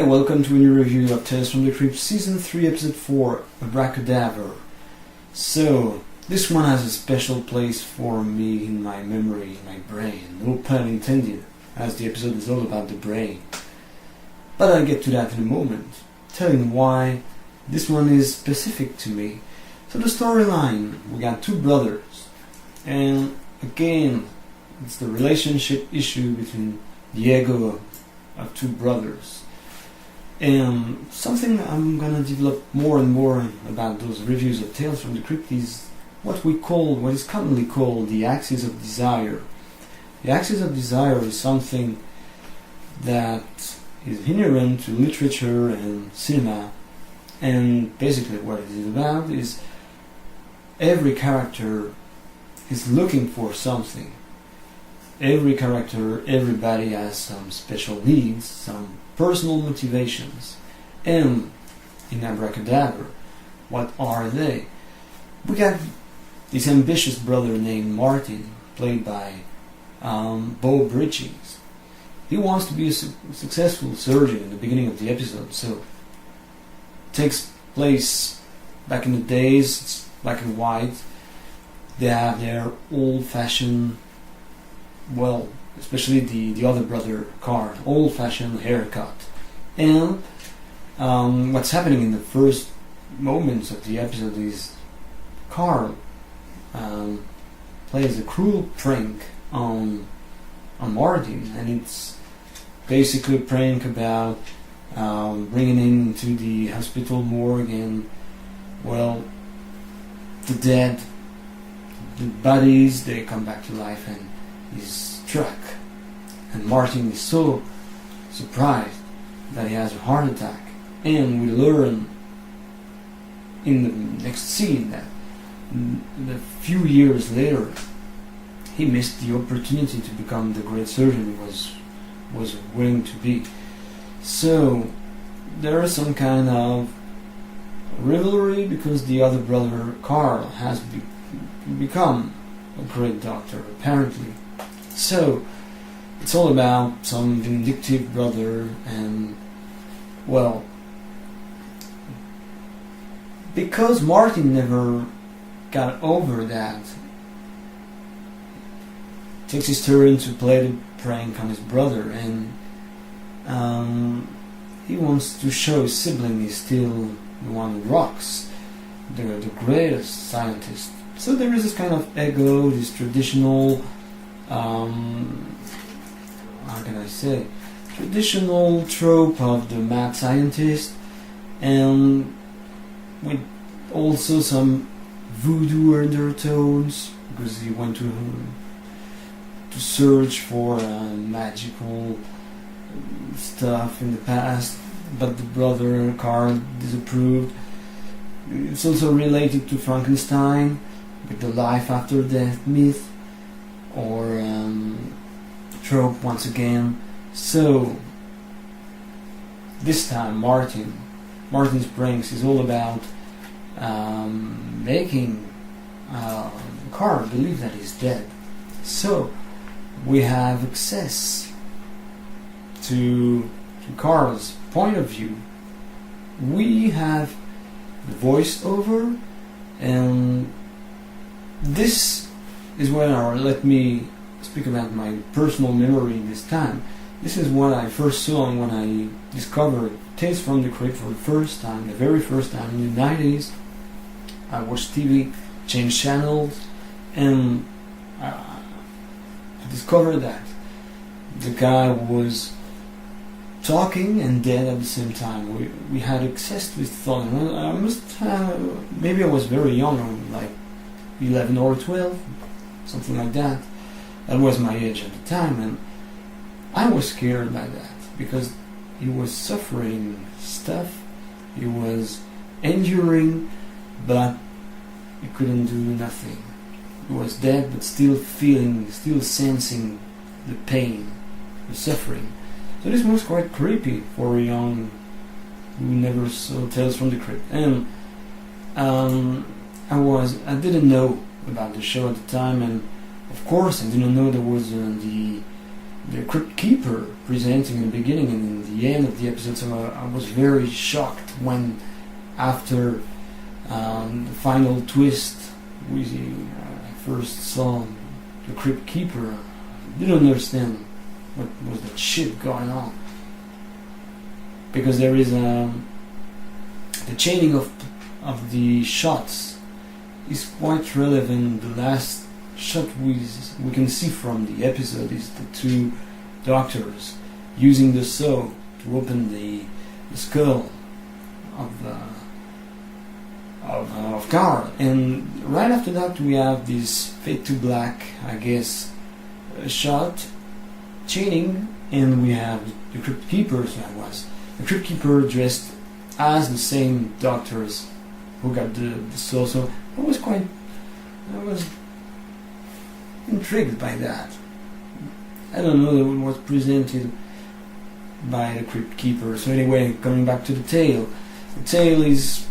Hey, welcome to a new review of Tales from the Crypt Season 3 Episode 4, Abra Cadaver. So, this one has a special place for me in my memory, in my brain. No pun intended, as the episode is all about the brain. But I'll get to that in a moment, telling why this one is specific to me. So the storyline, we got two brothers. And again, it's the relationship issue between the ego of two brothers. And something I'm gonna develop more and more about those reviews of Tales from the Crypt is what is commonly called the axis of desire. The axis of desire is something that is inherent to literature and cinema, and basically what it is about is every character is looking for something. Everybody has some special needs, some personal motivations. And in Abra Cadaver, what are they? We got this ambitious brother named Martin, played by Beau. He wants to be a successful surgeon in the beginning of the episode, so it takes place back in the days, it's black and white. They have their old-fashioned, well, especially the other brother, Carl, old-fashioned haircut. And what's happening in the first moments of the episode is Carl plays a cruel prank on Martin, and it's basically a prank about bringing him into the hospital morgue, and well, the bodies, they come back to life, and he's struck, and Martin is so surprised that he has a heart attack. And we learn in the next scene that a few years later he missed the opportunity to become the great surgeon he was willing to be. So there is some kind of rivalry because the other brother, Carl, has become a great doctor, apparently. So it's all about some vindictive brother, and well, because Martin never got over that, takes his turn to play the prank on his brother, and he wants to show his sibling he's still the one who rocks, the greatest scientist. So there is this kind of ego, this traditional, how can I say, traditional trope of the mad scientist, and with also some voodoo undertones, because he went to search for magical stuff in the past, but the brother Carl disapproved. It's also related to Frankenstein, with the life after death myth, or trope once again. So this time Martin's pranks is all about making Carl believe that he's dead. So we have access to Carl's point of view. We have the voiceover, and this is let me speak about my personal memory this time. This is what I first saw when I discovered Tales from the Crypt for the first time, the very first time in the 90s. I watched TV, changed channels, and I discovered that the guy was talking and dead at the same time. We had access to his thought. I must have, maybe I was very young, like 11 or 12, something like that. That was my age at the time, and I was scared by that, because he was suffering stuff, he was enduring, but he couldn't do nothing. He was dead, but still feeling, still sensing the pain, the suffering. So this was quite creepy for a young who never saw Tales from the Crypt. And I didn't know about the show at the time, and of course I didn't know there was the the Crypt keeper presenting in the beginning and in the end of the episode. So I was very shocked when, after the final twist, we first saw the Crypt keeper. I didn't understand what was that shit going on, because there is the chaining of the shots is quite relevant. The last shot we can see from the episode is the two doctors using the saw to open the skull of Carl, and right after that we have this fade to black, I guess, shot chaining, and we have the Crypt keeper. So that was the Crypt keeper dressed as the same doctors who got the saw. So I was intrigued by that. I don't know what was presented by the Crypt keeper. So anyway, coming back to the tale is,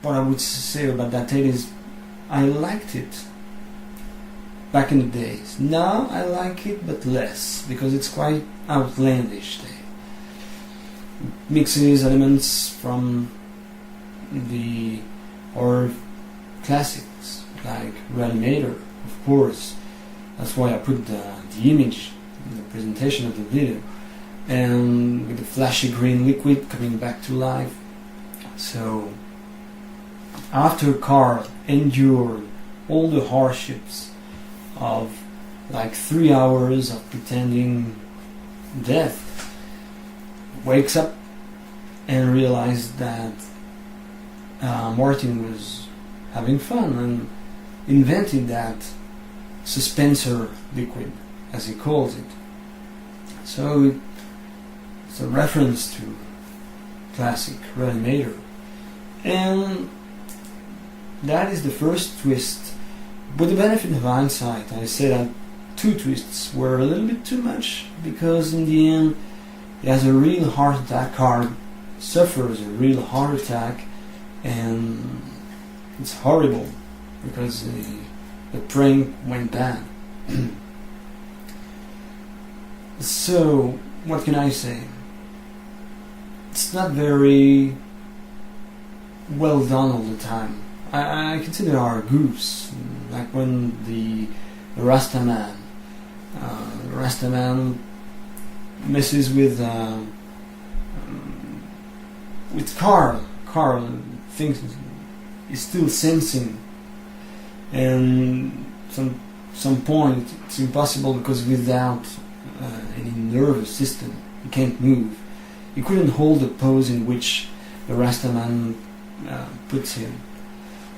what I would say about that tale is, I liked it back in the days. Now I like it, but less, because it's quite outlandish. It mixes elements from the horror classics like Reanimator, of course. That's why I put the image in the presentation of the video, and with the flashy green liquid coming back to life. So after Carl endured all the hardships of like 3 hours of pretending death, wakes up and realized that Martin was having fun and invented that suspensor liquid, as he calls it. So it's a reference to classic Reanimator, and that is the first twist. With the benefit of hindsight, I say that 2 twists were a little bit too much, because in the end he has a real heart attack. Carl suffers a real heart attack, and it's horrible because the prank went bad. So what can I say? It's not very well done all the time. I consider our goofs, like when the Rastaman messes with Carl. Carl thinks he's still sensing, and some point it's impossible, because without any nervous system he can't move. He couldn't hold the pose in which the Rastaman puts him.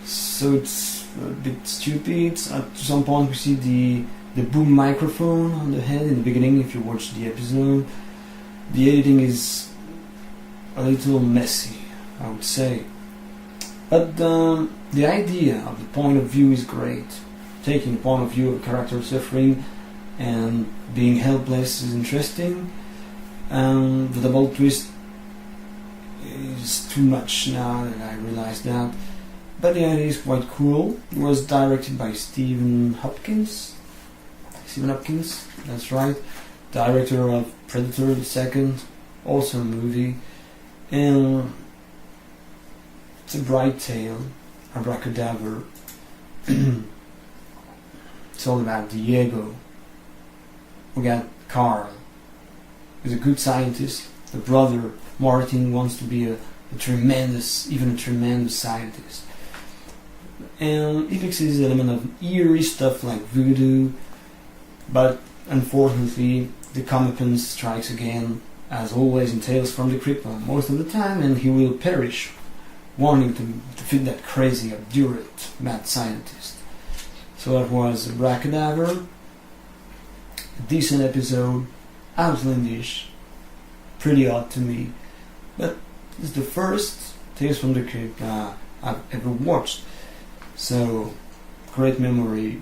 So it's a bit stupid. At some point we see the boom microphone on the head in the beginning. If you watch the episode, the editing is a little messy, I would say. But the idea of the point of view is great. Taking the point of view of a character suffering and being helpless is interesting. The double twist is too much now that I realize that. But the idea is quite cool. It was directed by Stephen Hopkins. That's right. Director of Predator the Second, awesome movie. And it's a bright tale, Abra Cadaver. It's all about Diego. We got Carl, who's a good scientist. The brother, Martin, wants to be a tremendous scientist. And he mixes an element of eerie stuff like voodoo, but unfortunately the comeuppance strikes again, as always in Tales from the Crypt, most of the time, and he will perish, wanting to defeat that crazy, obdurate, mad scientist. So that was Abra Cadaver, a decent episode, outlandish, pretty odd to me, but it's the first Tales from the Crypt I've ever watched. So, great memory.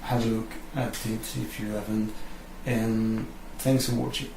Have a look at it if you haven't, and thanks for watching.